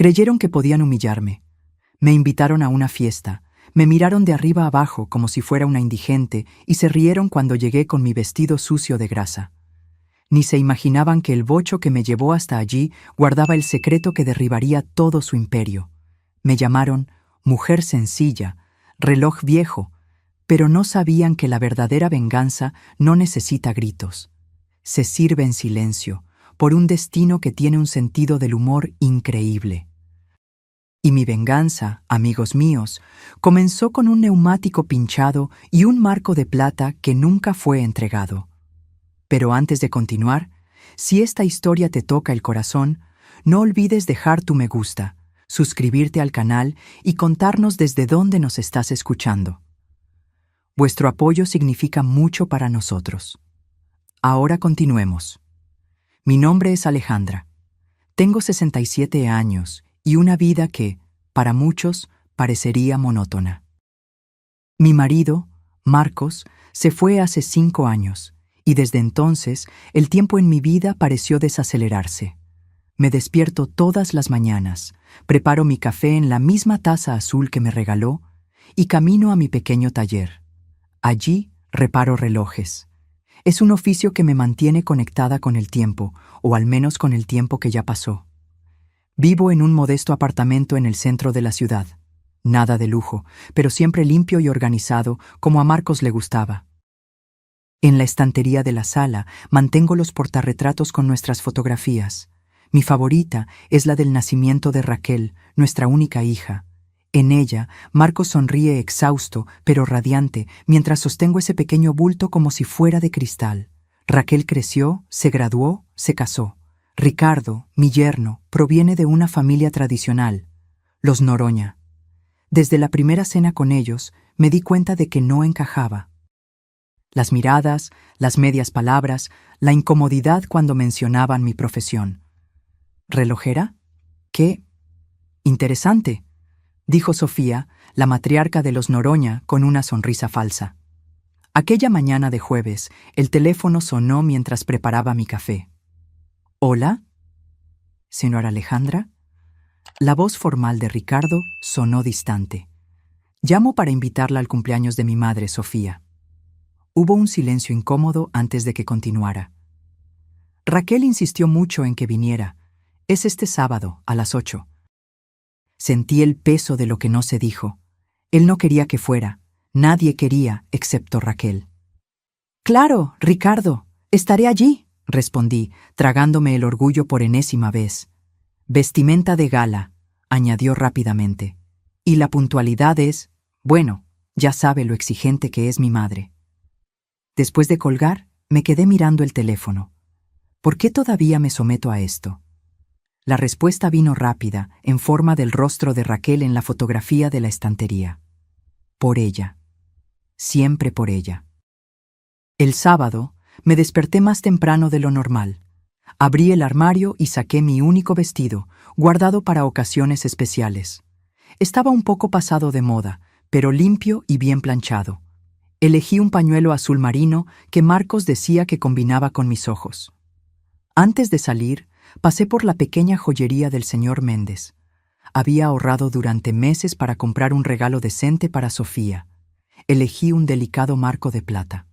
Creyeron que podían humillarme. Me invitaron a una fiesta, me miraron de arriba abajo como si fuera una indigente y se rieron cuando llegué con mi vestido sucio de grasa. Ni se imaginaban que el bocho que me llevó hasta allí guardaba el secreto que derribaría todo su imperio. Me llamaron mujer sencilla, reloj viejo, pero no sabían que la verdadera venganza no necesita gritos. Se sirve en silencio, por un destino que tiene un sentido del humor increíble. Y mi venganza, amigos míos, comenzó con un neumático pinchado y un marco de plata que nunca fue entregado. Pero antes de continuar, si esta historia te toca el corazón, no olvides dejar tu me gusta, suscribirte al canal y contarnos desde dónde nos estás escuchando. Vuestro apoyo significa mucho para nosotros. Ahora continuemos. Mi nombre es Alejandra. Tengo 67 años y una vida que, para muchos, parecería monótona. Mi marido, Marcos, se fue hace 5 años, y desde entonces el tiempo en mi vida pareció desacelerarse. Me despierto todas las mañanas, preparo mi café en la misma taza azul que me regaló y camino a mi pequeño taller. Allí reparo relojes. Es un oficio que me mantiene conectada con el tiempo, o al menos con el tiempo que ya pasó. Vivo en un modesto apartamento en el centro de la ciudad. Nada de lujo, pero siempre limpio y organizado, como a Marcos le gustaba. En la estantería de la sala mantengo los portarretratos con nuestras fotografías. Mi favorita es la del nacimiento de Raquel, nuestra única hija. En ella, Marcos sonríe exhausto, pero radiante, mientras sostengo ese pequeño bulto como si fuera de cristal. Raquel creció, se graduó, se casó. Ricardo, mi yerno, proviene de una familia tradicional, los Noroña. Desde la primera cena con ellos, me di cuenta de que no encajaba. Las miradas, las medias palabras, la incomodidad cuando mencionaban mi profesión. ¿Relojera? ¡Qué interesante!, dijo Sofía, la matriarca de los Noroña, con una sonrisa falsa. Aquella mañana de jueves, el teléfono sonó mientras preparaba mi café. ¿Hola? ¿Señora Alejandra? La voz formal de Ricardo sonó distante. Llamo para invitarla al cumpleaños de mi madre, Sofía. Hubo un silencio incómodo antes de que continuara. Raquel insistió mucho en que viniera. Es este sábado, a las 8. Sentí el peso de lo que no se dijo. Él no quería que fuera. Nadie quería, excepto Raquel. «Claro, Ricardo, estaré allí», respondí, tragándome el orgullo por enésima vez. «Vestimenta de gala», añadió rápidamente. «Y la puntualidad es, bueno, ya sabe lo exigente que es mi madre». Después de colgar, me quedé mirando el teléfono. ¿Por qué todavía me someto a esto? La respuesta vino rápida, en forma del rostro de Raquel en la fotografía de la estantería. Por ella. Siempre por ella. El sábado, me desperté más temprano de lo normal. Abrí el armario y saqué mi único vestido, guardado para ocasiones especiales. Estaba un poco pasado de moda, pero limpio y bien planchado. Elegí un pañuelo azul marino que Marcos decía que combinaba con mis ojos. Antes de salir, pasé por la pequeña joyería del señor Méndez. Había ahorrado durante meses para comprar un regalo decente para Sofía. Elegí un delicado marco de plata.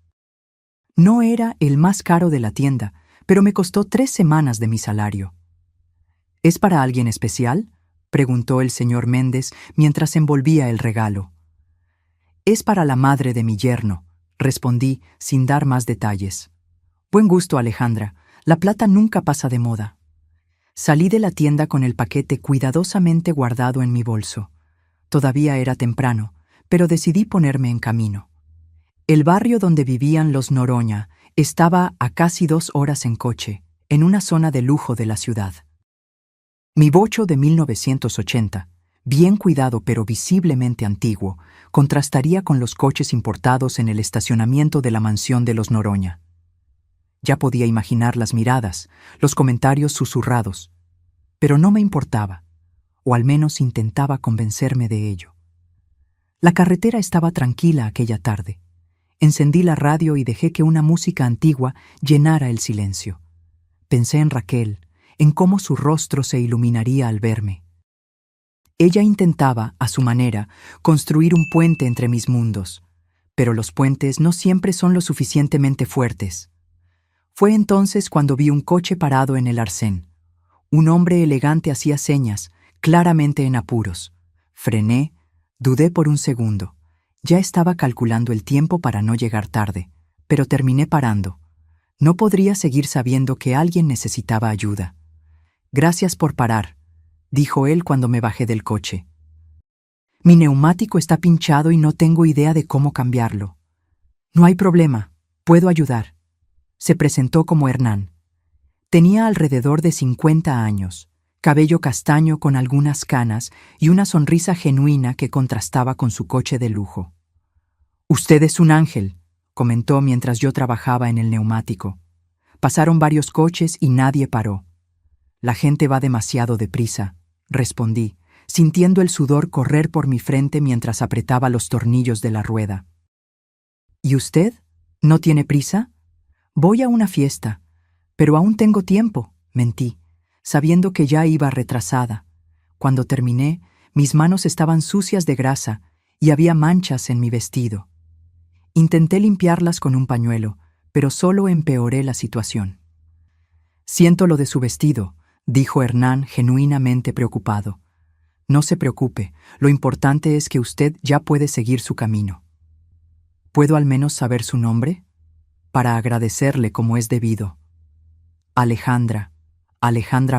No era el más caro de la tienda, pero me costó 3 semanas de mi salario. ¿Es para alguien especial?, preguntó el señor Méndez mientras envolvía el regalo. «Es para la madre de mi yerno», respondí sin dar más detalles. «Buen gusto, Alejandra. La plata nunca pasa de moda». Salí de la tienda con el paquete cuidadosamente guardado en mi bolso. Todavía era temprano, pero decidí ponerme en camino. El barrio donde vivían los Noroña estaba a casi 2 horas en coche, en una zona de lujo de la ciudad. Mi bocho de 1980, bien cuidado pero visiblemente antiguo, contrastaría con los coches importados en el estacionamiento de la mansión de los Noroña. Ya podía imaginar las miradas, los comentarios susurrados, pero no me importaba, o al menos intentaba convencerme de ello. La carretera estaba tranquila aquella tarde. Encendí la radio y dejé que una música antigua llenara el silencio. Pensé en Raquel, en cómo su rostro se iluminaría al verme. Ella intentaba, a su manera, construir un puente entre mis mundos, pero los puentes no siempre son lo suficientemente fuertes. Fue entonces cuando vi un coche parado en el arcén. Un hombre elegante hacía señas, claramente en apuros. Frené, dudé por un segundo. Ya estaba calculando el tiempo para no llegar tarde, pero terminé parando. No podría seguir sabiendo que alguien necesitaba ayuda. «Gracias por parar», dijo él cuando me bajé del coche. «Mi neumático está pinchado y no tengo idea de cómo cambiarlo». «No hay problema, puedo ayudar». Se presentó como Hernán. Tenía alrededor de 50 años, cabello castaño con algunas canas y una sonrisa genuina que contrastaba con su coche de lujo. «Usted es un ángel», comentó mientras yo trabajaba en el neumático. Pasaron varios coches y nadie paró. «La gente va demasiado deprisa», respondí, sintiendo el sudor correr por mi frente mientras apretaba los tornillos de la rueda. «¿Y usted? ¿No tiene prisa?» «Voy a una fiesta, pero aún tengo tiempo», mentí, sabiendo que ya iba retrasada. Cuando terminé, mis manos estaban sucias de grasa y había manchas en mi vestido. Intenté limpiarlas con un pañuelo, pero solo empeoré la situación. «Siento lo de su vestido», dijo Hernán genuinamente preocupado. «No se preocupe, lo importante es que usted ya puede seguir su camino». «¿Puedo al menos saber su nombre?» Para agradecerle como es debido. «Alejandra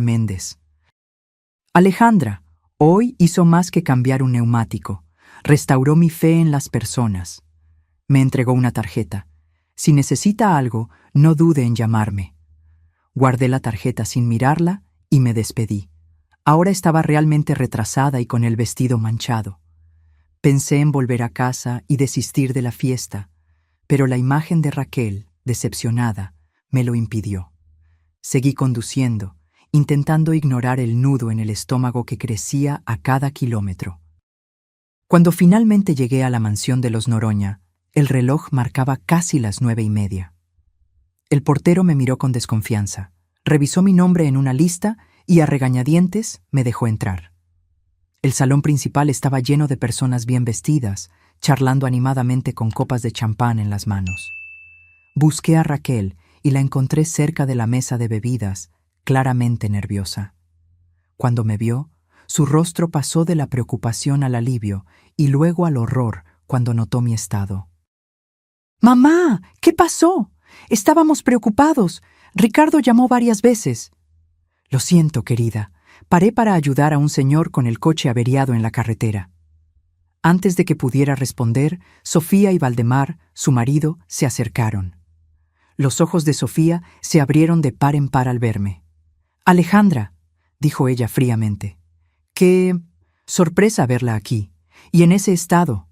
Méndez». Alejandra, hoy hizo más que cambiar un neumático. Restauró mi fe en las personas. Me entregó una tarjeta. «Si necesita algo, no dude en llamarme». Guardé la tarjeta sin mirarla y me despedí. Ahora estaba realmente retrasada y con el vestido manchado. Pensé en volver a casa y desistir de la fiesta, pero la imagen de Raquel, decepcionada, me lo impidió. Seguí conduciendo, intentando ignorar el nudo en el estómago que crecía a cada kilómetro. Cuando finalmente llegué a la mansión de los Noroña, el reloj marcaba casi las 9:30. El portero me miró con desconfianza, revisó mi nombre en una lista y a regañadientes me dejó entrar. El salón principal estaba lleno de personas bien vestidas, charlando animadamente con copas de champán en las manos. Busqué a Raquel y la encontré cerca de la mesa de bebidas, claramente nerviosa. Cuando me vio, su rostro pasó de la preocupación al alivio y luego al horror cuando notó mi estado. «Mamá, ¿qué pasó? Estábamos preocupados. Ricardo llamó varias veces». «Lo siento, querida. Paré para ayudar a un señor con el coche averiado en la carretera». Antes de que pudiera responder, Sofía y Valdemar, su marido, se acercaron. Los ojos de Sofía se abrieron de par en par al verme. «Alejandra», dijo ella fríamente. «Qué sorpresa verla aquí, y en ese estado».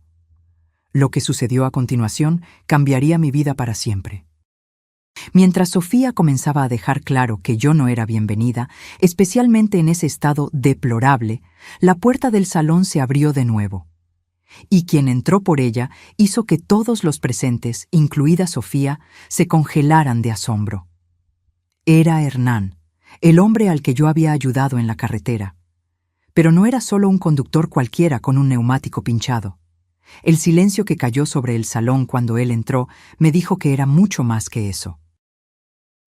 Lo que sucedió a continuación cambiaría mi vida para siempre. Mientras Sofía comenzaba a dejar claro que yo no era bienvenida, especialmente en ese estado deplorable, la puerta del salón se abrió de nuevo. Y quien entró por ella hizo que todos los presentes, incluida Sofía, se congelaran de asombro. Era Hernán, el hombre al que yo había ayudado en la carretera. Pero no era solo un conductor cualquiera con un neumático pinchado. El silencio que cayó sobre el salón cuando él entró me dijo que era mucho más que eso.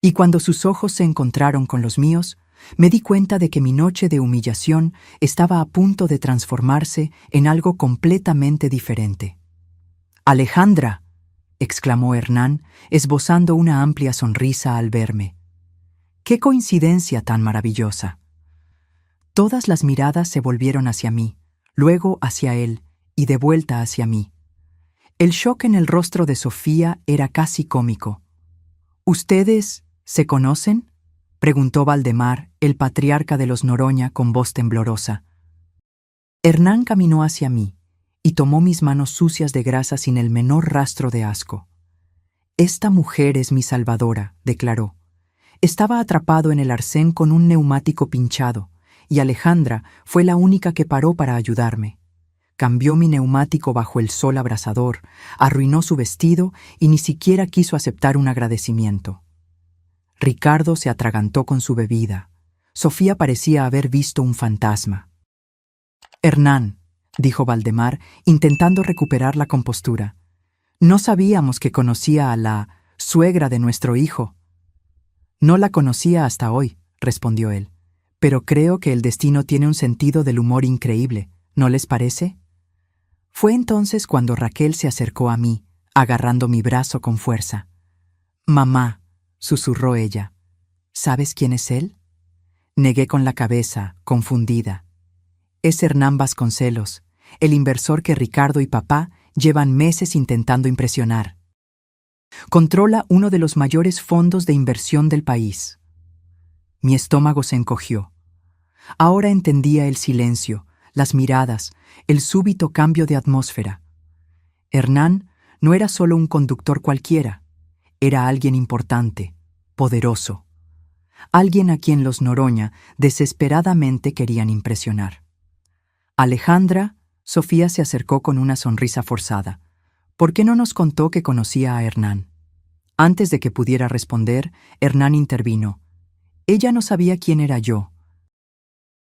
Y cuando sus ojos se encontraron con los míos, me di cuenta de que mi noche de humillación estaba a punto de transformarse en algo completamente diferente. «Alejandra», exclamó Hernán, esbozando una amplia sonrisa al verme. «¡Qué coincidencia tan maravillosa!». Todas las miradas se volvieron hacia mí, luego hacia él y de vuelta hacia mí. El shock en el rostro de Sofía era casi cómico. «¿Ustedes se conocen?», preguntó Valdemar, el patriarca de los Noroña, con voz temblorosa. Hernán caminó hacia mí y tomó mis manos sucias de grasa sin el menor rastro de asco. «Esta mujer es mi salvadora», declaró. Estaba atrapado en el arcén con un neumático pinchado, y Alejandra fue la única que paró para ayudarme. Cambió mi neumático bajo el sol abrasador, arruinó su vestido y ni siquiera quiso aceptar un agradecimiento. Ricardo se atragantó con su bebida. Sofía parecía haber visto un fantasma. Hernán, dijo Valdemar, intentando recuperar la compostura. No sabíamos que conocía a la suegra de nuestro hijo. No la conocía hasta hoy, respondió él. Pero creo que el destino tiene un sentido del humor increíble, ¿no les parece? Fue entonces cuando Raquel se acercó a mí, agarrando mi brazo con fuerza. Mamá, susurró ella, ¿sabes quién es él? Negué con la cabeza, confundida. Es Hernán Vasconcelos, el inversor que Ricardo y papá llevan meses intentando impresionar. Controla uno de los mayores fondos de inversión del país. Mi estómago se encogió. Ahora entendía el silencio, las miradas, el súbito cambio de atmósfera. Hernán no era solo un conductor cualquiera, era alguien importante, poderoso. Alguien a quien los Noroña desesperadamente querían impresionar. Alejandra, Sofía se acercó con una sonrisa forzada. ¿Por qué no nos contó que conocía a Hernán? Antes de que pudiera responder, Hernán intervino. Ella no sabía quién era yo.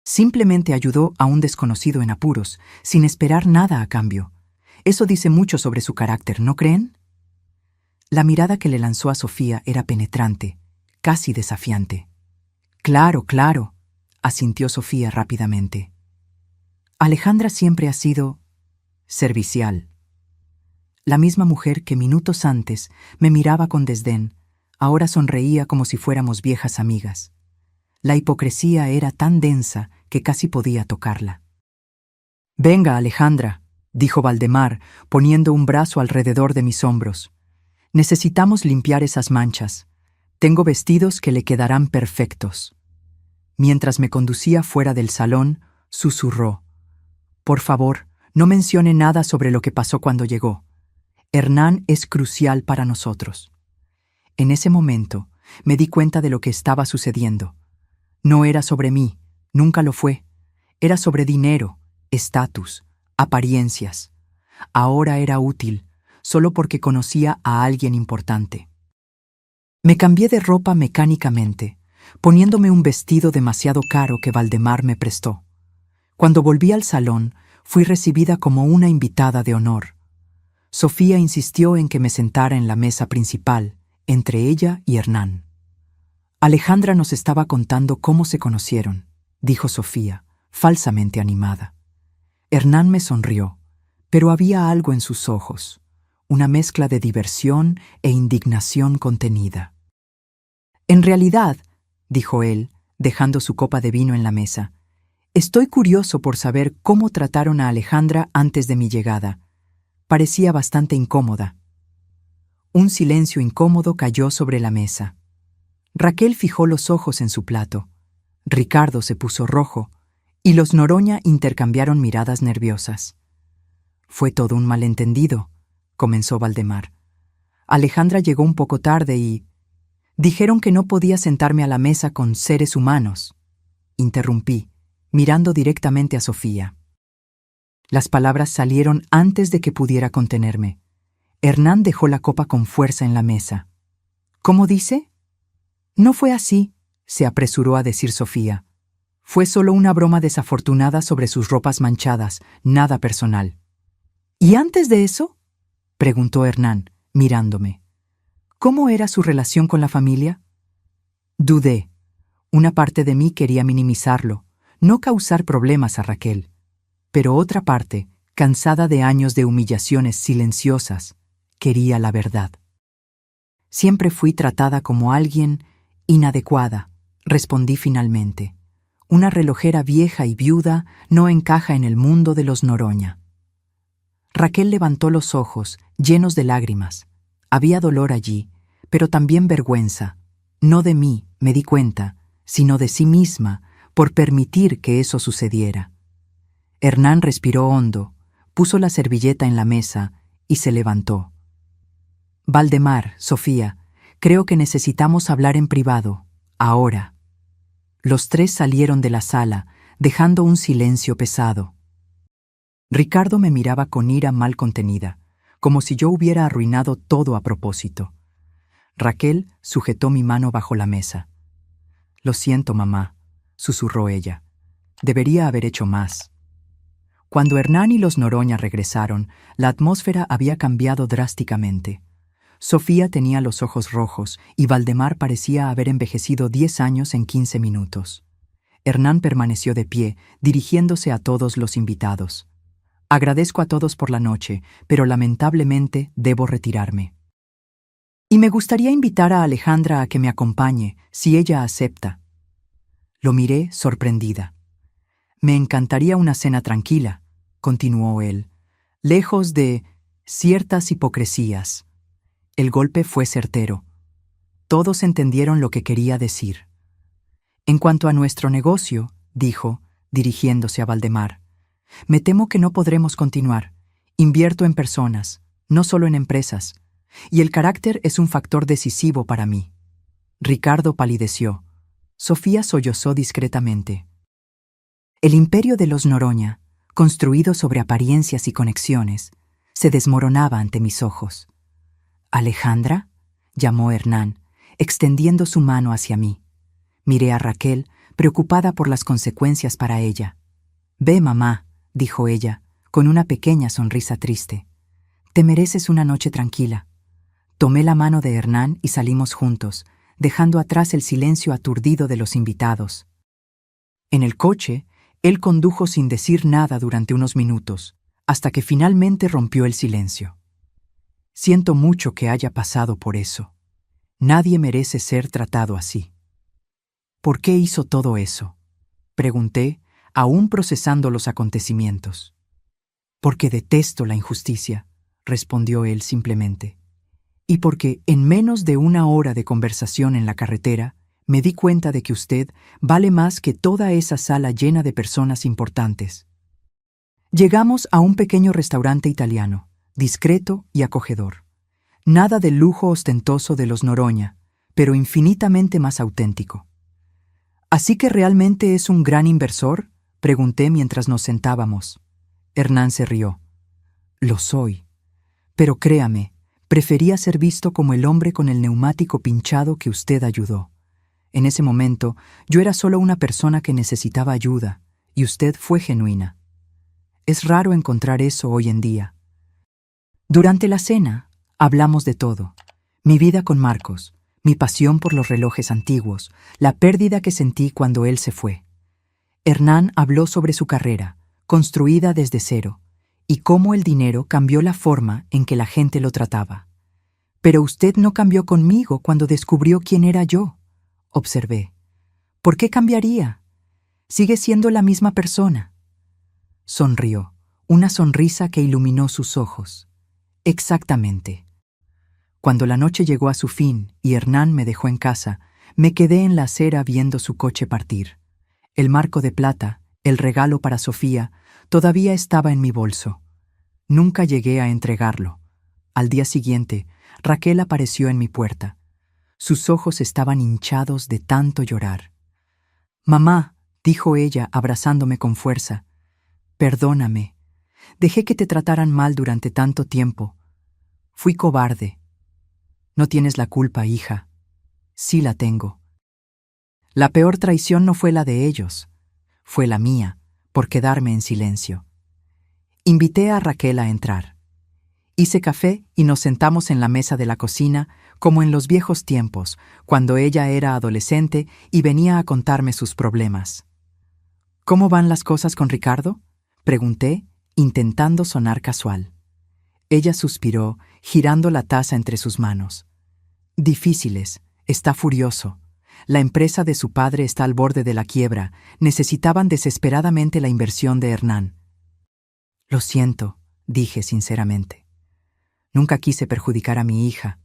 Simplemente ayudó a un desconocido en apuros, sin esperar nada a cambio. Eso dice mucho sobre su carácter, ¿no creen? La mirada que le lanzó a Sofía era penetrante, casi desafiante. Claro, claro, asintió Sofía rápidamente. Alejandra siempre ha sido servicial. La misma mujer que minutos antes me miraba con desdén, ahora sonreía como si fuéramos viejas amigas. La hipocresía era tan densa que casi podía tocarla. Venga, Alejandra, dijo Valdemar, poniendo un brazo alrededor de mis hombros. Necesitamos limpiar esas manchas. Tengo vestidos que le quedarán perfectos. Mientras me conducía fuera del salón, susurró. Por favor, no mencione nada sobre lo que pasó cuando llegó. Hernán es crucial para nosotros. En ese momento, me di cuenta de lo que estaba sucediendo. No era sobre mí, nunca lo fue. Era sobre dinero, estatus, apariencias. Ahora era útil, solo porque conocía a alguien importante. Me cambié de ropa mecánicamente, poniéndome un vestido demasiado caro que Valdemar me prestó. Cuando volví al salón, fui recibida como una invitada de honor. Sofía insistió en que me sentara en la mesa principal, entre ella y Hernán. Alejandra nos estaba contando cómo se conocieron, dijo Sofía, falsamente animada. Hernán me sonrió, pero había algo en sus ojos, una mezcla de diversión e indignación contenida. En realidad, dijo él, dejando su copa de vino en la mesa, estoy curioso por saber cómo trataron a Alejandra antes de mi llegada. Parecía bastante incómoda. Un silencio incómodo cayó sobre la mesa. Raquel fijó los ojos en su plato. Ricardo se puso rojo, y los Noroña intercambiaron miradas nerviosas. Fue todo un malentendido, comenzó Valdemar. Alejandra llegó un poco tarde y... Dijeron que no podía sentarme a la mesa con seres humanos. Interrumpí, mirando directamente a Sofía. Las palabras salieron antes de que pudiera contenerme. Hernán dejó la copa con fuerza en la mesa. ¿Cómo dice? No fue así, se apresuró a decir Sofía. Fue solo una broma desafortunada sobre sus ropas manchadas, nada personal. ¿Y antes de eso? Preguntó Hernán, mirándome. ¿Cómo era su relación con la familia? Dudé. Una parte de mí quería minimizarlo, no causar problemas a Raquel. Pero otra parte, cansada de años de humillaciones silenciosas, quería la verdad. Siempre fui tratada como alguien inadecuada, respondí finalmente. Una relojera vieja y viuda no encaja en el mundo de los Noroña. Raquel levantó los ojos, llenos de lágrimas. Había dolor allí, pero también vergüenza. No de mí, me di cuenta, sino de sí misma, por permitir que eso sucediera. Hernán respiró hondo, puso la servilleta en la mesa y se levantó. Valdemar, Sofía, creo que necesitamos hablar en privado, ahora. Los tres salieron de la sala, dejando un silencio pesado. Ricardo me miraba con ira mal contenida, como si yo hubiera arruinado todo a propósito. Raquel sujetó mi mano bajo la mesa. Lo siento, mamá, susurró ella. Debería haber hecho más. Cuando Hernán y los Noroña regresaron, la atmósfera había cambiado drásticamente. Sofía tenía los ojos rojos y Valdemar parecía haber envejecido 10 años en 15 minutos. Hernán permaneció de pie, dirigiéndose a todos los invitados. Agradezco a todos por la noche, pero lamentablemente debo retirarme. Y me gustaría invitar a Alejandra a que me acompañe, si ella acepta. Lo miré sorprendida. Me encantaría una cena tranquila, continuó él, lejos de ciertas hipocresías. El golpe fue certero. Todos entendieron lo que quería decir. En cuanto a nuestro negocio, dijo, dirigiéndose a Valdemar, me temo que no podremos continuar. Invierto en personas, no solo en empresas, y el carácter es un factor decisivo para mí. Ricardo palideció. Sofía sollozó discretamente. El imperio de los Noroña, construido sobre apariencias y conexiones, se desmoronaba ante mis ojos. «¿Alejandra?», llamó Hernán, extendiendo su mano hacia mí. Miré a Raquel, preocupada por las consecuencias para ella. «Ve, mamá», dijo ella, con una pequeña sonrisa triste. «Te mereces una noche tranquila». Tomé la mano de Hernán y salimos juntos, dejando atrás el silencio aturdido de los invitados. En el coche, él condujo sin decir nada durante unos minutos, hasta que finalmente rompió el silencio. Siento mucho que haya pasado por eso. Nadie merece ser tratado así. ¿Por qué hizo todo eso?, pregunté, aún procesando los acontecimientos. Porque detesto la injusticia, respondió él simplemente. Y porque en menos de una hora de conversación en la carretera, me di cuenta de que usted vale más que toda esa sala llena de personas importantes. Llegamos a un pequeño restaurante italiano, discreto y acogedor. Nada del lujo ostentoso de los Noroña, pero infinitamente más auténtico. ¿Así que realmente es un gran inversor?, pregunté mientras nos sentábamos. Hernán se rió. Lo soy. Pero créame, prefería ser visto como el hombre con el neumático pinchado que usted ayudó. En ese momento, yo era solo una persona que necesitaba ayuda, y usted fue genuina. Es raro encontrar eso hoy en día. Durante la cena, hablamos de todo. Mi vida con Marcos, mi pasión por los relojes antiguos, la pérdida que sentí cuando él se fue. Hernán habló sobre su carrera, construida desde cero, y cómo el dinero cambió la forma en que la gente lo trataba. Pero usted no cambió conmigo cuando descubrió quién era yo, observé. ¿Por qué cambiaría? Sigue siendo la misma persona. Sonrió, una sonrisa que iluminó sus ojos. Exactamente. Cuando la noche llegó a su fin y Hernán me dejó en casa, me quedé en la acera viendo su coche partir. El marco de plata, el regalo para Sofía, todavía estaba en mi bolso. Nunca llegué a entregarlo. Al día siguiente, Raquel apareció en mi puerta. Sus ojos estaban hinchados de tanto llorar. «Mamá», dijo ella, abrazándome con fuerza, «perdóname. Dejé que te trataran mal durante tanto tiempo. Fui cobarde». «No tienes la culpa, hija». «Sí la tengo». La peor traición no fue la de ellos, fue la mía, por quedarme en silencio. Invité a Raquel a entrar. Hice café y nos sentamos en la mesa de la cocina, como en los viejos tiempos, cuando ella era adolescente y venía a contarme sus problemas. «¿Cómo van las cosas con Ricardo?», pregunté, intentando sonar casual. Ella suspiró, girando la taza entre sus manos. «Difíciles, está furioso. La empresa de su padre está al borde de la quiebra. Necesitaban desesperadamente la inversión de Hernán». «Lo siento», dije sinceramente. «Nunca quise perjudicar a mi hija».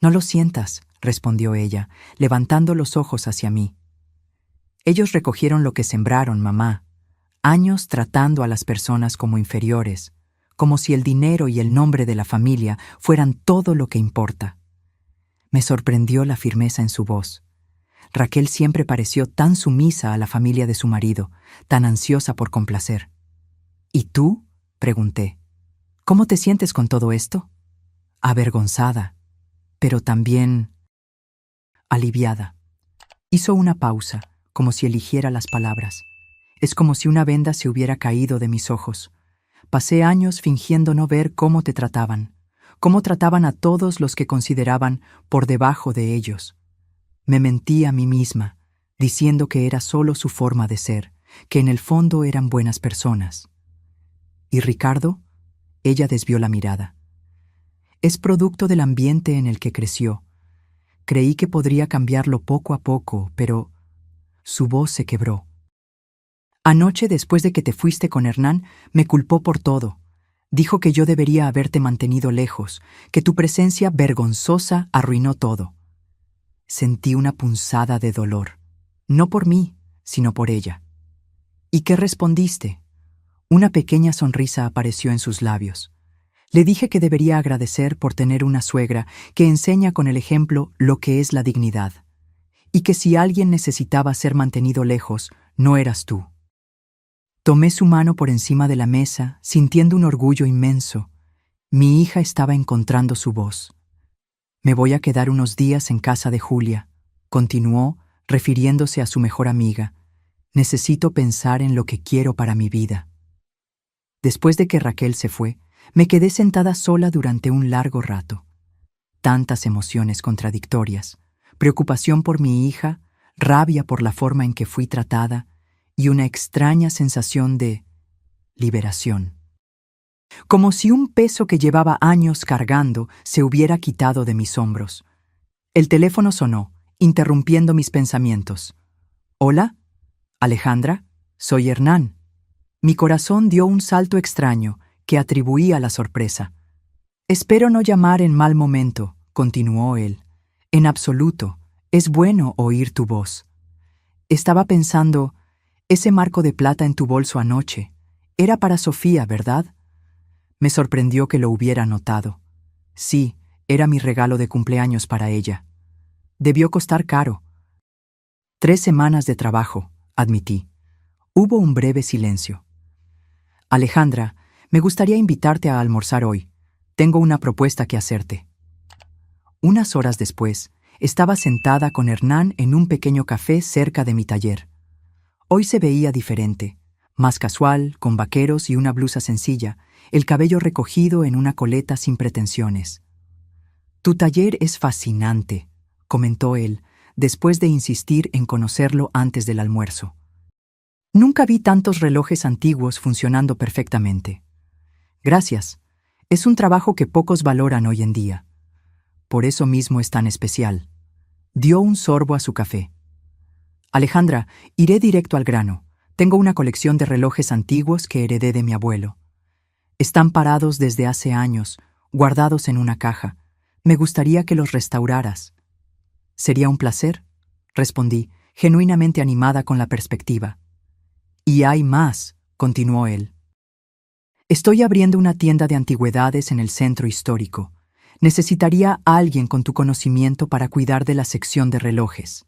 «No lo sientas», respondió ella, levantando los ojos hacia mí. «Ellos recogieron lo que sembraron, mamá. Años tratando a las personas como inferiores, como si el dinero y el nombre de la familia fueran todo lo que importa». Me sorprendió la firmeza en su voz. Raquel siempre pareció tan sumisa a la familia de su marido, tan ansiosa por complacer. «¿Y tú?», pregunté. «¿Cómo te sientes con todo esto?». «Avergonzada, pero también aliviada». Hizo una pausa, como si eligiera las palabras. Es como si una venda se hubiera caído de mis ojos. Pasé años fingiendo no ver cómo te trataban, cómo trataban a todos los que consideraban por debajo de ellos. Me mentí a mí misma, diciendo que era solo su forma de ser, que en el fondo eran buenas personas. ¿Y Ricardo? Ella desvió la mirada. Es producto del ambiente en el que creció. Creí que podría cambiarlo poco a poco, pero su voz se quebró. Anoche, después de que te fuiste con Hernán, me culpó por todo. Dijo que yo debería haberte mantenido lejos, que tu presencia vergonzosa arruinó todo. Sentí una punzada de dolor, no por mí, sino por ella. ¿Y qué respondiste? Una pequeña sonrisa apareció en sus labios. Le dije que debería agradecer por tener una suegra que enseña con el ejemplo lo que es la dignidad, y que si alguien necesitaba ser mantenido lejos, no eras tú. Tomé su mano por encima de la mesa, sintiendo un orgullo inmenso. Mi hija estaba encontrando su voz. Me voy a quedar unos días en casa de Julia, continuó, refiriéndose a su mejor amiga. Necesito pensar en lo que quiero para mi vida. Después de que Raquel se fue, me quedé sentada sola durante un largo rato. Tantas emociones contradictorias, preocupación por mi hija, rabia por la forma en que fui tratada y una extraña sensación de liberación. Como si un peso que llevaba años cargando se hubiera quitado de mis hombros. El teléfono sonó, interrumpiendo mis pensamientos. «¿Hola? Alejandra, soy Hernán». Mi corazón dio un salto extraño que atribuí a la sorpresa. «Espero no llamar en mal momento», continuó él. «En absoluto, es bueno oír tu voz». Estaba pensando, ese marco de plata en tu bolso anoche, era para Sofía, ¿verdad? Me sorprendió que lo hubiera notado. Sí, era mi regalo de cumpleaños para ella. Debió costar caro. 3 semanas de trabajo, admití. Hubo un breve silencio. Alejandra, me gustaría invitarte a almorzar hoy. Tengo una propuesta que hacerte. Unas horas después, estaba sentada con Hernán en un pequeño café cerca de mi taller. Hoy se veía diferente, más casual, con vaqueros y una blusa sencilla, el cabello recogido en una coleta sin pretensiones. «Tu taller es fascinante», comentó él, después de insistir en conocerlo antes del almuerzo. «Nunca vi tantos relojes antiguos funcionando perfectamente». «Gracias. Es un trabajo que pocos valoran hoy en día. Por eso mismo es tan especial». Dio un sorbo a su café. «Alejandra, iré directo al grano. Tengo una colección de relojes antiguos que heredé de mi abuelo. Están parados desde hace años, guardados en una caja. Me gustaría que los restauraras». «Sería un placer», respondí, genuinamente animada con la perspectiva. «Y hay más», continuó él. «Estoy abriendo una tienda de antigüedades en el centro histórico. Necesitaría a alguien con tu conocimiento para cuidar de la sección de relojes.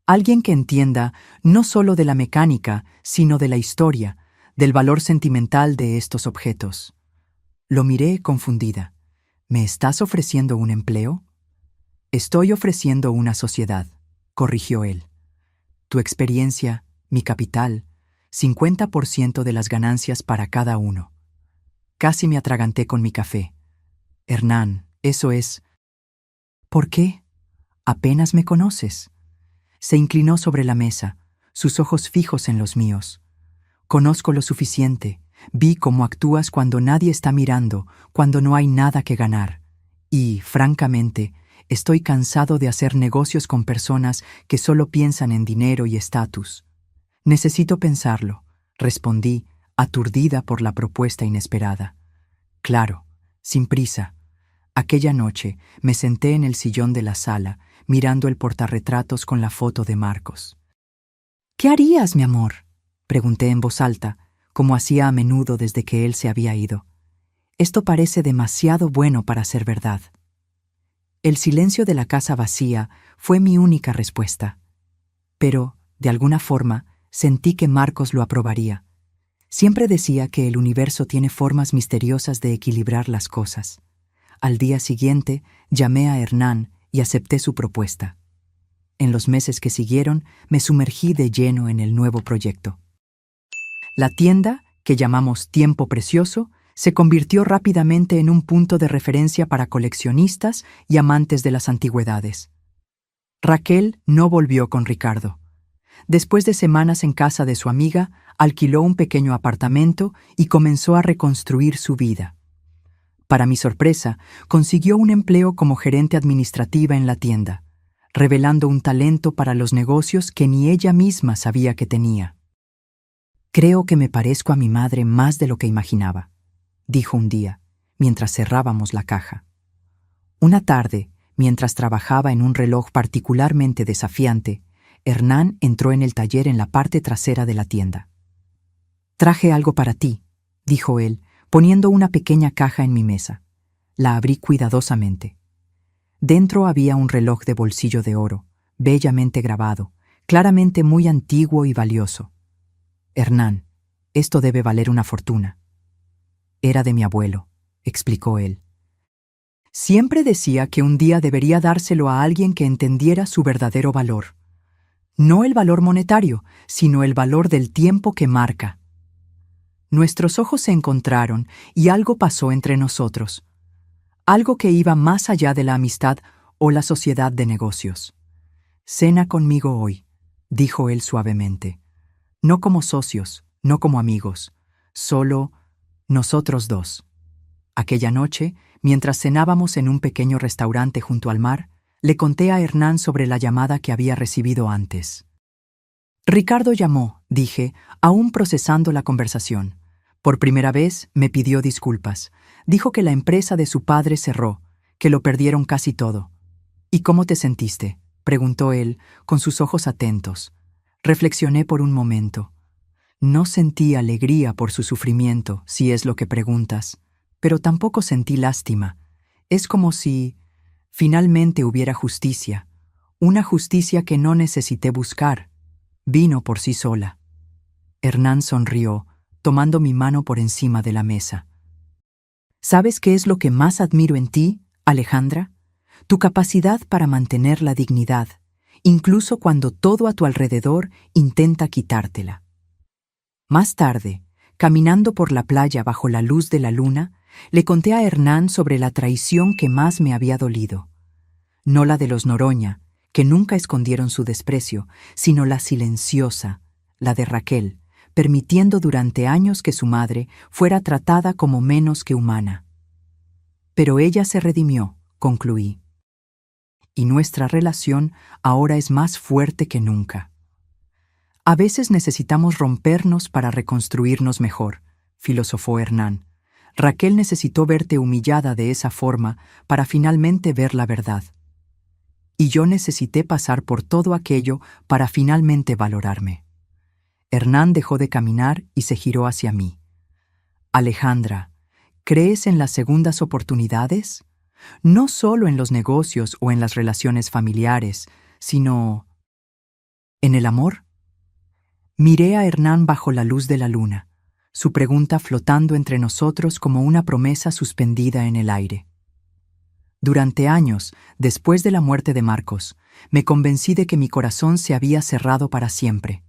Alguien que entienda no solo de la mecánica, sino de la historia, del valor sentimental de estos objetos». Lo miré confundida. «¿Me estás ofreciendo un empleo?» «Estoy ofreciendo una sociedad», corrigió él. «Tu experiencia, mi capital, 50% de las ganancias para cada uno». Casi me atraganté con mi café. «Hernán, eso es...» «¿Por qué? Apenas me conoces». Se inclinó sobre la mesa, sus ojos fijos en los míos. «Conozco lo suficiente. Vi cómo actúas cuando nadie está mirando, cuando no hay nada que ganar. Y, francamente, estoy cansado de hacer negocios con personas que solo piensan en dinero y estatus». «Necesito pensarlo», respondí, aturdida por la propuesta inesperada. «Claro, sin prisa». Aquella noche me senté en el sillón de la sala, mirando el portarretratos con la foto de Marcos. «¿Qué harías, mi amor?», pregunté en voz alta, como hacía a menudo desde que él se había ido. «Esto parece demasiado bueno para ser verdad». El silencio de la casa vacía fue mi única respuesta. Pero, de alguna forma, sentí que Marcos lo aprobaría. Siempre decía que el universo tiene formas misteriosas de equilibrar las cosas. Al día siguiente, llamé a Hernán y acepté su propuesta. En los meses que siguieron, me sumergí de lleno en el nuevo proyecto. La tienda, que llamamos Tiempo Precioso, se convirtió rápidamente en un punto de referencia para coleccionistas y amantes de las antigüedades. Raquel no volvió con Ricardo. Después de semanas en casa de su amiga, alquiló un pequeño apartamento y comenzó a reconstruir su vida. Para mi sorpresa, consiguió un empleo como gerente administrativa en la tienda, revelando un talento para los negocios que ni ella misma sabía que tenía. «Creo que me parezco a mi madre más de lo que imaginaba», dijo un día, mientras cerrábamos la caja. Una tarde, mientras trabajaba en un reloj particularmente desafiante, Hernán entró en el taller en la parte trasera de la tienda. «Traje algo para ti», dijo él, poniendo una pequeña caja en mi mesa. La abrí cuidadosamente. Dentro había un reloj de bolsillo de oro, bellamente grabado, claramente muy antiguo y valioso. «Hernán, esto debe valer una fortuna». «Era de mi abuelo», explicó él. «Siempre decía que un día debería dárselo a alguien que entendiera su verdadero valor. No el valor monetario, sino el valor del tiempo que marca». Nuestros ojos se encontraron y algo pasó entre nosotros. Algo que iba más allá de la amistad o la sociedad de negocios. «Cena conmigo hoy», dijo él suavemente. «No como socios, no como amigos, solo nosotros dos». Aquella noche, mientras cenábamos en un pequeño restaurante junto al mar, le conté a Hernán sobre la llamada que había recibido antes. «Ricardo llamó», dije, aún procesando la conversación. «Por primera vez me pidió disculpas. Dijo que la empresa de su padre cerró, que lo perdieron casi todo». «¿Y cómo te sentiste?», preguntó él, con sus ojos atentos. Reflexioné por un momento. No sentí alegría por su sufrimiento, si es lo que preguntas, pero tampoco sentí lástima. Es como si finalmente hubiera justicia, una justicia que no necesité buscar. Vino por sí sola. Hernán sonrió, tomando mi mano por encima de la mesa. «¿Sabes qué es lo que más admiro en ti, Alejandra? Tu capacidad para mantener la dignidad, incluso cuando todo a tu alrededor intenta quitártela». Más tarde, caminando por la playa bajo la luz de la luna, le conté a Hernán sobre la traición que más me había dolido. No la de los Noroña, que nunca escondieron su desprecio, sino la silenciosa, la de Raquel, permitiendo durante años que su madre fuera tratada como menos que humana. «Pero ella se redimió», concluí. «Y nuestra relación ahora es más fuerte que nunca». «A veces necesitamos rompernos para reconstruirnos mejor», filosofó Hernán. «Raquel necesitó verte humillada de esa forma para finalmente ver la verdad. Y yo necesité pasar por todo aquello para finalmente valorarme». Hernán dejó de caminar y se giró hacia mí. «Alejandra, ¿crees en las segundas oportunidades? No solo en los negocios o en las relaciones familiares, sino en el amor». Miré a Hernán bajo la luz de la luna, su pregunta flotando entre nosotros como una promesa suspendida en el aire. Durante años, después de la muerte de Marcos, me convencí de que mi corazón se había cerrado para siempre.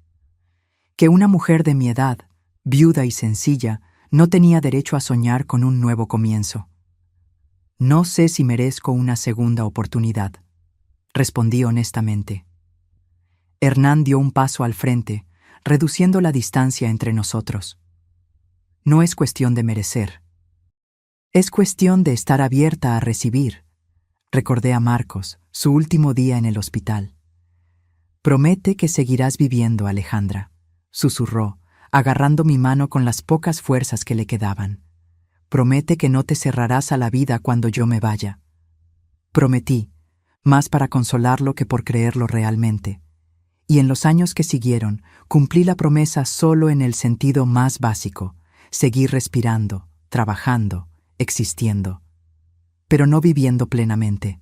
Que una mujer de mi edad, viuda y sencilla, no tenía derecho a soñar con un nuevo comienzo. «No sé si merezco una segunda oportunidad», respondí honestamente. Hernán dio un paso al frente, reduciendo la distancia entre nosotros. «No es cuestión de merecer. Es cuestión de estar abierta a recibir», recordé a Marcos, su último día en el hospital. «Promete que seguirás viviendo, Alejandra», susurró, agarrando mi mano con las pocas fuerzas que le quedaban. «Promete que no te cerrarás a la vida cuando yo me vaya». Prometí, más para consolarlo que por creerlo realmente. Y en los años que siguieron, cumplí la promesa solo en el sentido más básico: seguir respirando, trabajando, existiendo, pero no viviendo plenamente.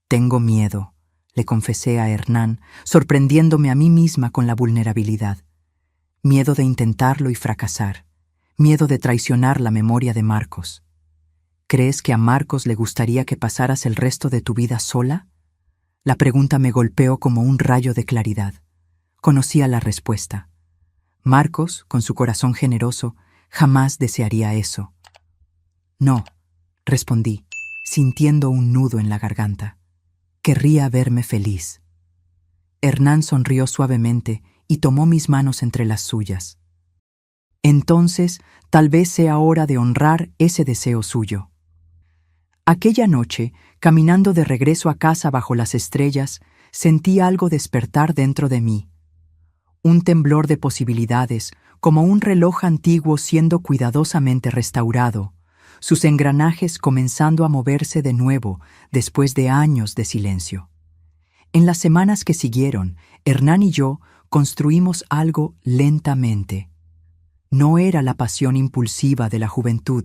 «Tengo miedo», le confesé a Hernán, sorprendiéndome a mí misma con la vulnerabilidad. Miedo de intentarlo y fracasar. Miedo de traicionar la memoria de Marcos. ¿Crees que a Marcos le gustaría que pasaras el resto de tu vida sola? La pregunta me golpeó como un rayo de claridad. Conocía la respuesta. Marcos, con su corazón generoso, jamás desearía eso. No, respondí, sintiendo un nudo en la garganta. Querría verme feliz. Hernán sonrió suavemente y tomó mis manos entre las suyas. Entonces, tal vez sea hora de honrar ese deseo suyo. Aquella noche, caminando de regreso a casa bajo las estrellas, sentí algo despertar dentro de mí. Un temblor de posibilidades, como un reloj antiguo siendo cuidadosamente restaurado, sus engranajes comenzando a moverse de nuevo después de años de silencio. En las semanas que siguieron, Hernán y yo construimos algo lentamente. No era la pasión impulsiva de la juventud,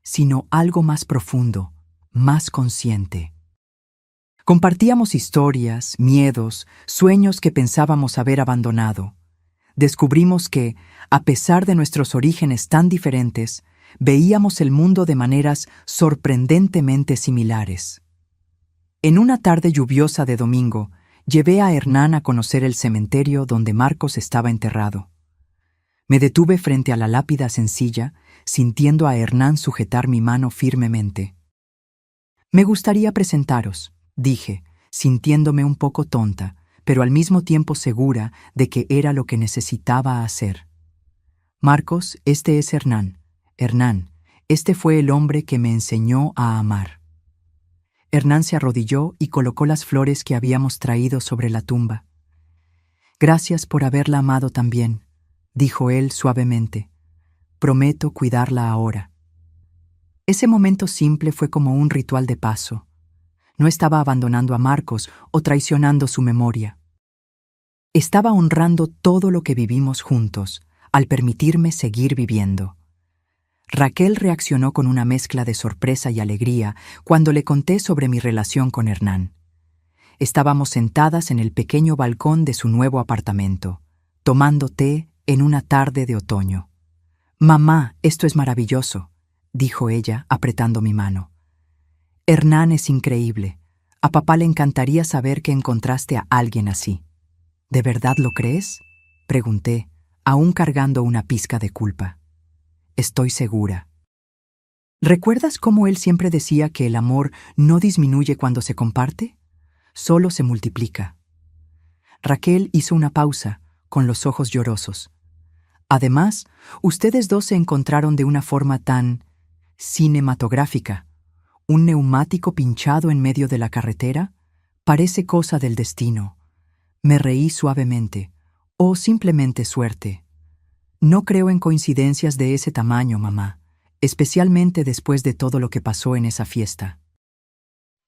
sino algo más profundo, más consciente. Compartíamos historias, miedos, sueños que pensábamos haber abandonado. Descubrimos que, a pesar de nuestros orígenes tan diferentes, veíamos el mundo de maneras sorprendentemente similares. En una tarde lluviosa de domingo, llevé a Hernán a conocer el cementerio donde Marcos estaba enterrado. Me detuve frente a la lápida sencilla, sintiendo a Hernán sujetar mi mano firmemente. «Me gustaría presentaros», dije, sintiéndome un poco tonta, pero al mismo tiempo segura de que era lo que necesitaba hacer. «Marcos, este es Hernán. Hernán, este fue el hombre que me enseñó a amar». Hernán se arrodilló y colocó las flores que habíamos traído sobre la tumba. «Gracias por haberla amado también», dijo él suavemente. «Prometo cuidarla ahora». Ese momento simple fue como un ritual de paso. No estaba abandonando a Marcos o traicionando su memoria. Estaba honrando todo lo que vivimos juntos, al permitirme seguir viviendo. Raquel reaccionó con una mezcla de sorpresa y alegría cuando le conté sobre mi relación con Hernán. Estábamos sentadas en el pequeño balcón de su nuevo apartamento, tomando té en una tarde de otoño. «Mamá, esto es maravilloso», dijo ella, apretando mi mano. «Hernán es increíble. A papá le encantaría saber que encontraste a alguien así». «¿De verdad lo crees?», pregunté, aún cargando una pizca de culpa. «Estoy segura». ¿Recuerdas cómo él siempre decía que el amor no disminuye cuando se comparte? Solo se multiplica. Raquel hizo una pausa, con los ojos llorosos. «Además, ustedes dos se encontraron de una forma tan cinematográfica. Un neumático pinchado en medio de la carretera parece cosa del destino». Me reí suavemente. «O simplemente suerte. No creo en coincidencias de ese tamaño, mamá, especialmente después de todo lo que pasó en esa fiesta».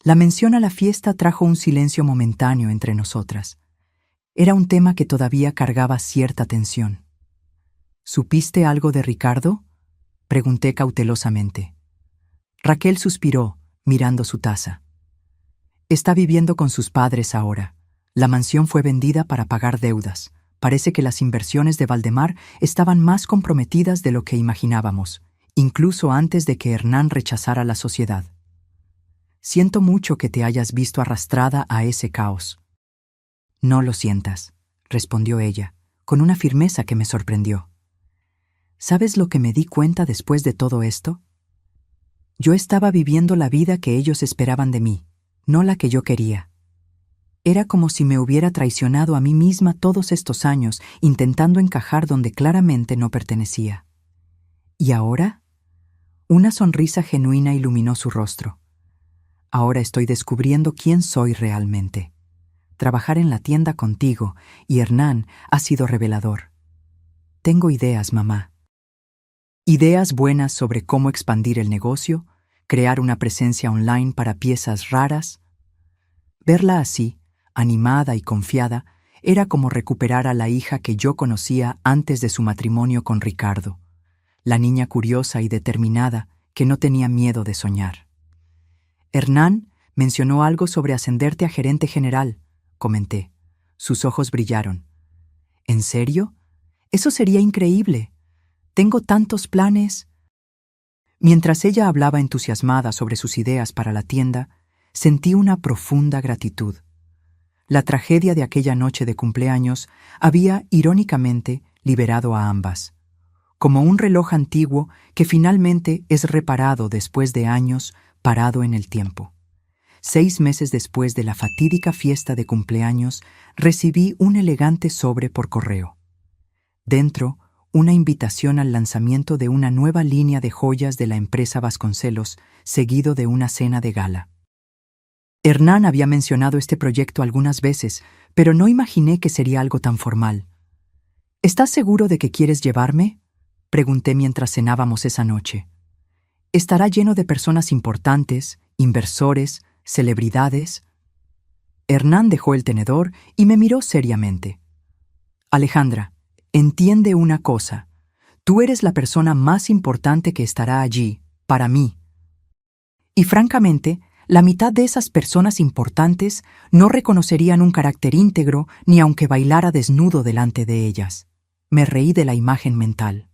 La mención a la fiesta trajo un silencio momentáneo entre nosotras. Era un tema que todavía cargaba cierta tensión. «¿Supiste algo de Ricardo?», pregunté cautelosamente. Raquel suspiró, mirando su taza. «Está viviendo con sus padres ahora. La mansión fue vendida para pagar deudas. Parece que las inversiones de Valdemar estaban más comprometidas de lo que imaginábamos, incluso antes de que Hernán rechazara la sociedad. Siento mucho que te hayas visto arrastrada a ese caos». «No lo sientas», respondió ella, con una firmeza que me sorprendió. ¿Sabes lo que me di cuenta después de todo esto? Yo estaba viviendo la vida que ellos esperaban de mí, no la que yo quería. Era como si me hubiera traicionado a mí misma todos estos años, intentando encajar donde claramente no pertenecía. ¿Y ahora? Una sonrisa genuina iluminó su rostro. Ahora estoy descubriendo quién soy realmente. Trabajar en la tienda contigo y Hernán ha sido revelador. Tengo ideas, mamá. Ideas buenas sobre cómo expandir el negocio, crear una presencia online para piezas raras. Verla así, animada y confiada, era como recuperar a la hija que yo conocía antes de su matrimonio con Ricardo, la niña curiosa y determinada que no tenía miedo de soñar. «Hernán mencionó algo sobre ascenderte a gerente general», comenté. Sus ojos brillaron. «¿En serio? Eso sería increíble. Tengo tantos planes». Mientras ella hablaba entusiasmada sobre sus ideas para la tienda, sentí una profunda gratitud. La tragedia de aquella noche de cumpleaños había, irónicamente, liberado a ambas, como un reloj antiguo que finalmente es reparado después de años parado en el tiempo. 6 meses después de la fatídica fiesta de cumpleaños, recibí un elegante sobre por correo. Dentro, una invitación al lanzamiento de una nueva línea de joyas de la empresa Vasconcelos, seguido de una cena de gala. Hernán había mencionado este proyecto algunas veces, pero no imaginé que sería algo tan formal. ¿Estás seguro de que quieres llevarme?, pregunté mientras cenábamos esa noche. ¿Estará lleno de personas importantes, inversores, celebridades? Hernán dejó el tenedor y me miró seriamente. Alejandra, entiende una cosa. Tú eres la persona más importante que estará allí, para mí. Y francamente, la mitad de esas personas importantes no reconocerían un carácter íntegro ni aunque bailara desnudo delante de ellas. Me reí de la imagen mental.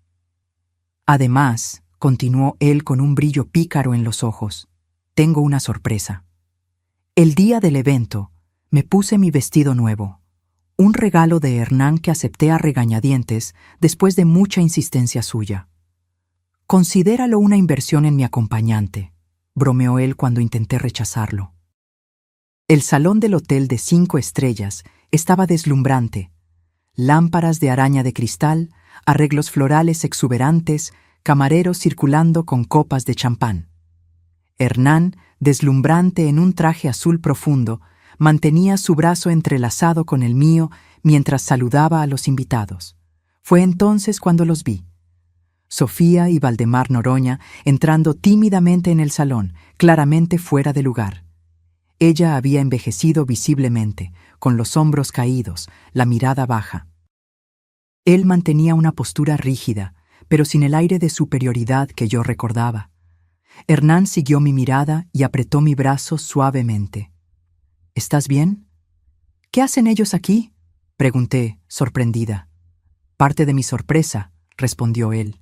Además, continuó él con un brillo pícaro en los ojos, tengo una sorpresa. El día del evento, me puse mi vestido nuevo, un regalo de Hernán que acepté a regañadientes después de mucha insistencia suya. Considéralo una inversión en mi acompañante, bromeó él cuando intenté rechazarlo. El salón del hotel de 5 estrellas estaba deslumbrante. Lámparas de araña de cristal, arreglos florales exuberantes, camareros circulando con copas de champán. Hernán, deslumbrante en un traje azul profundo, mantenía su brazo entrelazado con el mío mientras saludaba a los invitados. Fue entonces cuando los vi. Sofía y Valdemar Noroña entrando tímidamente en el salón, claramente fuera de lugar. Ella había envejecido visiblemente, con los hombros caídos, la mirada baja. Él mantenía una postura rígida, pero sin el aire de superioridad que yo recordaba. Hernán siguió mi mirada y apretó mi brazo suavemente. ¿Estás bien? ¿Qué hacen ellos aquí?, pregunté, sorprendida. Parte de mi sorpresa, respondió él.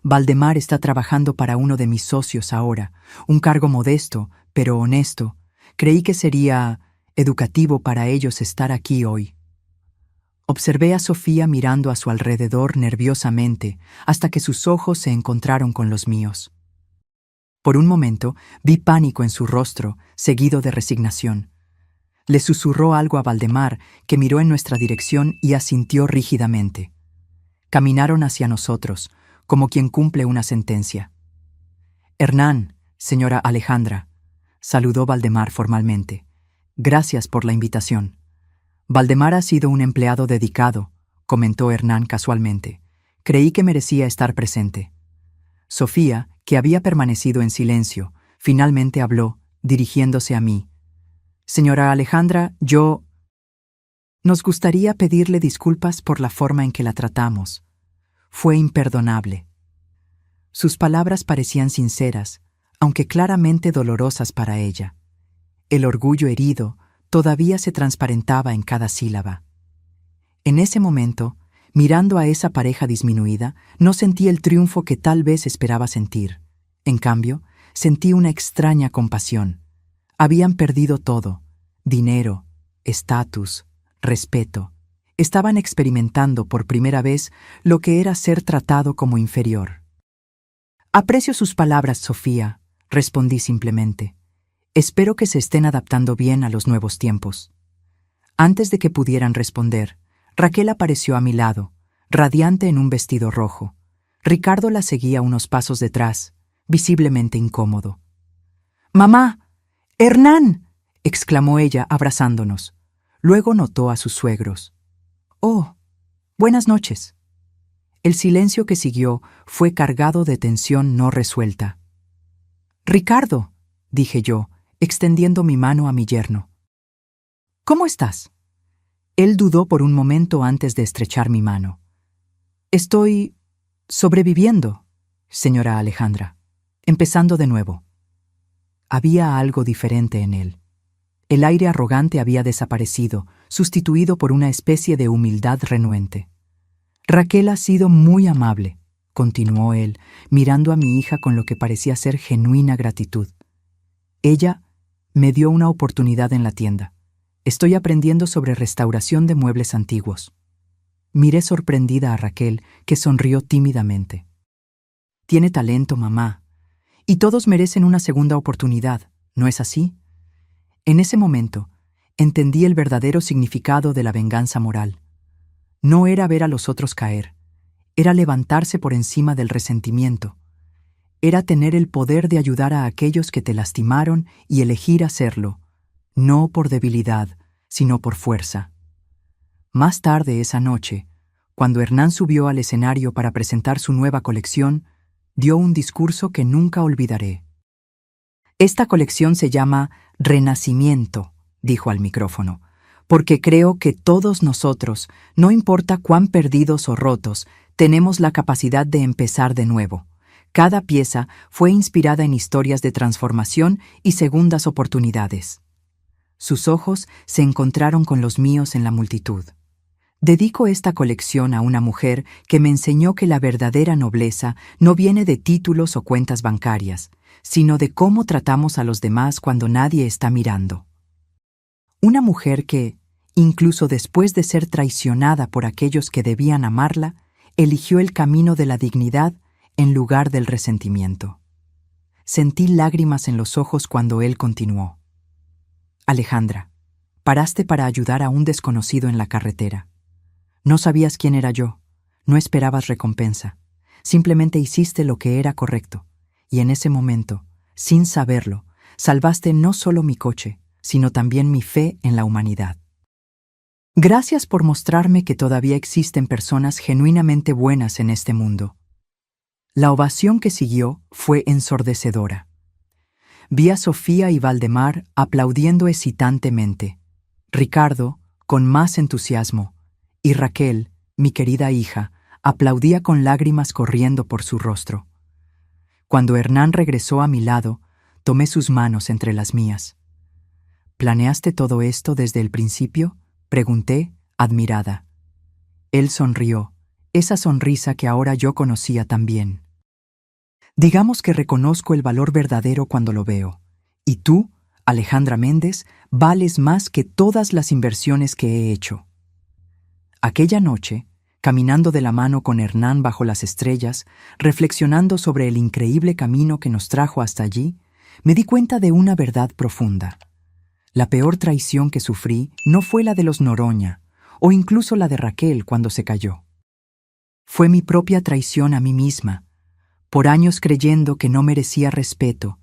Valdemar está trabajando para uno de mis socios ahora, un cargo modesto, pero honesto. Creí que sería educativo para ellos estar aquí hoy. Observé a Sofía mirando a su alrededor nerviosamente hasta que sus ojos se encontraron con los míos. Por un momento vi pánico en su rostro, seguido de resignación. Le susurró algo a Valdemar, que miró en nuestra dirección y asintió rígidamente. Caminaron hacia nosotros, como quien cumple una sentencia. Hernán, señora Alejandra, saludó Valdemar formalmente. Gracias por la invitación. Valdemar ha sido un empleado dedicado, comentó Hernán casualmente. Creí que merecía estar presente. Sofía, que había permanecido en silencio, finalmente habló, dirigiéndose a mí. Señora Alejandra, nos gustaría pedirle disculpas por la forma en que la tratamos. Fue imperdonable. Sus palabras parecían sinceras, aunque claramente dolorosas para ella. El orgullo herido todavía se transparentaba en cada sílaba. En ese momento, mirando a esa pareja disminuida, no sentí el triunfo que tal vez esperaba sentir. En cambio, sentí una extraña compasión. Habían perdido todo: dinero, estatus, respeto. Estaban experimentando por primera vez lo que era ser tratado como inferior. Aprecio sus palabras, Sofía, respondí simplemente. Espero que se estén adaptando bien a los nuevos tiempos. Antes de que pudieran responder, Raquel apareció a mi lado, radiante en un vestido rojo. Ricardo la seguía unos pasos detrás, visiblemente incómodo. «¡Mamá! ¡Hernán!», exclamó ella abrazándonos. Luego notó a sus suegros. «Oh, buenas noches». El silencio que siguió fue cargado de tensión no resuelta. «Ricardo», dije yo, extendiendo mi mano a mi yerno. «¿Cómo estás?». Él dudó por un momento antes de estrechar mi mano. «Estoy sobreviviendo, señora Alejandra. Empezando de nuevo». Había algo diferente en él. El aire arrogante había desaparecido, sustituido por una especie de humildad renuente. «Raquel ha sido muy amable», continuó él, mirando a mi hija con lo que parecía ser genuina gratitud. «Ella me dio una oportunidad en la tienda. Estoy aprendiendo sobre restauración de muebles antiguos». Miré sorprendida a Raquel, que sonrió tímidamente. Tiene talento, mamá. Y todos merecen una segunda oportunidad, ¿no es así? En ese momento, entendí el verdadero significado de la venganza moral. No era ver a los otros caer, era levantarse por encima del resentimiento. Era tener el poder de ayudar a aquellos que te lastimaron y elegir hacerlo, no por debilidad, sino por fuerza. Más tarde esa noche, cuando Hernán subió al escenario para presentar su nueva colección, dio un discurso que nunca olvidaré. Esta colección se llama Renacimiento, dijo al micrófono, porque creo que todos nosotros, no importa cuán perdidos o rotos, tenemos la capacidad de empezar de nuevo. Cada pieza fue inspirada en historias de transformación y segundas oportunidades. Sus ojos se encontraron con los míos en la multitud. Dedico esta colección a una mujer que me enseñó que la verdadera nobleza no viene de títulos o cuentas bancarias, sino de cómo tratamos a los demás cuando nadie está mirando. Una mujer que, incluso después de ser traicionada por aquellos que debían amarla, eligió el camino de la dignidad en lugar del resentimiento. Sentí lágrimas en los ojos cuando él continuó. Alejandra, paraste para ayudar a un desconocido en la carretera. No sabías quién era yo, no esperabas recompensa, simplemente hiciste lo que era correcto, y en ese momento, sin saberlo, salvaste no solo mi coche, sino también mi fe en la humanidad. Gracias por mostrarme que todavía existen personas genuinamente buenas en este mundo. La ovación que siguió fue ensordecedora. Vi a Sofía y Valdemar aplaudiendo excitantemente, Ricardo con más entusiasmo, y Raquel, mi querida hija, aplaudía con lágrimas corriendo por su rostro. Cuando Hernán regresó a mi lado, tomé sus manos entre las mías. ¿Planeaste todo esto desde el principio?, pregunté, admirada. Él sonrió, esa sonrisa que ahora yo conocía tan bien. Digamos que reconozco el valor verdadero cuando lo veo. Y tú, Alejandra Méndez, vales más que todas las inversiones que he hecho. Aquella noche, caminando de la mano con Hernán bajo las estrellas, reflexionando sobre el increíble camino que nos trajo hasta allí, me di cuenta de una verdad profunda. La peor traición que sufrí no fue la de los Noroña, o incluso la de Raquel cuando se cayó. Fue mi propia traición a mí misma, por años creyendo que no merecía respeto,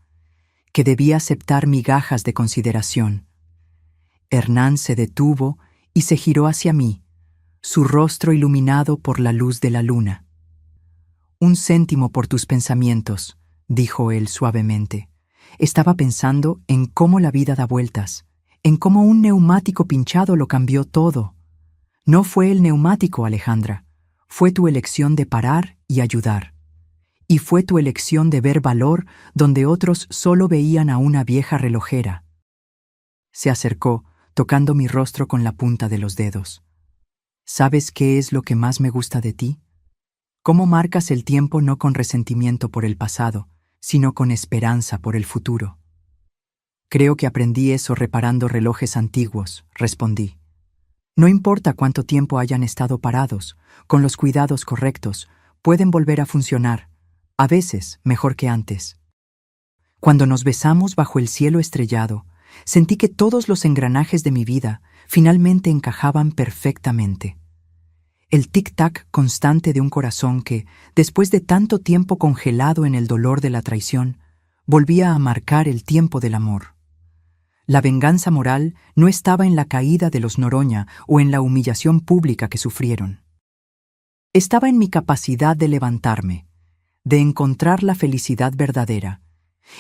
que debía aceptar migajas de consideración. Hernán se detuvo y se giró hacia mí, su rostro iluminado por la luz de la luna. «Un céntimo por tus pensamientos», dijo él suavemente. Estaba pensando en cómo la vida da vueltas, en cómo un neumático pinchado lo cambió todo. No fue el neumático, Alejandra, fue tu elección de parar y ayudar. Y fue tu elección de ver valor donde otros solo veían a una vieja relojera. Se acercó, tocando mi rostro con la punta de los dedos. ¿Sabes qué es lo que más me gusta de ti? Cómo marcas el tiempo no con resentimiento por el pasado, sino con esperanza por el futuro. Creo que aprendí eso reparando relojes antiguos, respondí. No importa cuánto tiempo hayan estado parados, con los cuidados correctos, pueden volver a funcionar, a veces mejor que antes. Cuando nos besamos bajo el cielo estrellado, sentí que todos los engranajes de mi vida finalmente encajaban perfectamente. El tic-tac constante de un corazón que, después de tanto tiempo congelado en el dolor de la traición, volvía a marcar el tiempo del amor. La venganza moral no estaba en la caída de los Noroña o en la humillación pública que sufrieron. Estaba en mi capacidad de levantarme, de encontrar la felicidad verdadera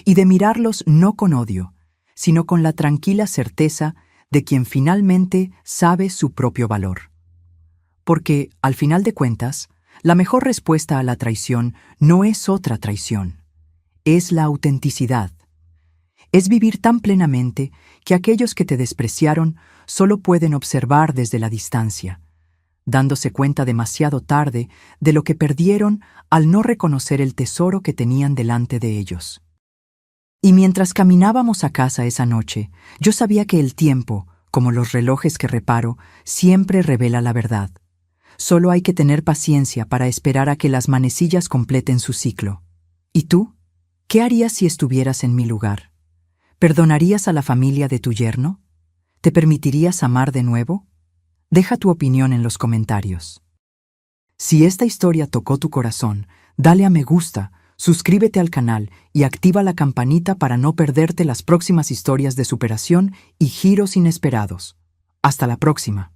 y de mirarlos no con odio, sino con la tranquila certeza de quien finalmente sabe su propio valor. Porque, al final de cuentas, la mejor respuesta a la traición no es otra traición, es la autenticidad. Es vivir tan plenamente que aquellos que te despreciaron solo pueden observar desde la distancia, dándose cuenta demasiado tarde de lo que perdieron al no reconocer el tesoro que tenían delante de ellos. Y mientras caminábamos a casa esa noche, yo sabía que el tiempo, como los relojes que reparo, siempre revela la verdad. Solo hay que tener paciencia para esperar a que las manecillas completen su ciclo. ¿Y tú? ¿Qué harías si estuvieras en mi lugar? ¿Perdonarías a la familia de tu yerno? ¿Te permitirías amar de nuevo? Deja tu opinión en los comentarios. Si esta historia tocó tu corazón, dale a me gusta, suscríbete al canal y activa la campanita para no perderte las próximas historias de superación y giros inesperados. Hasta la próxima.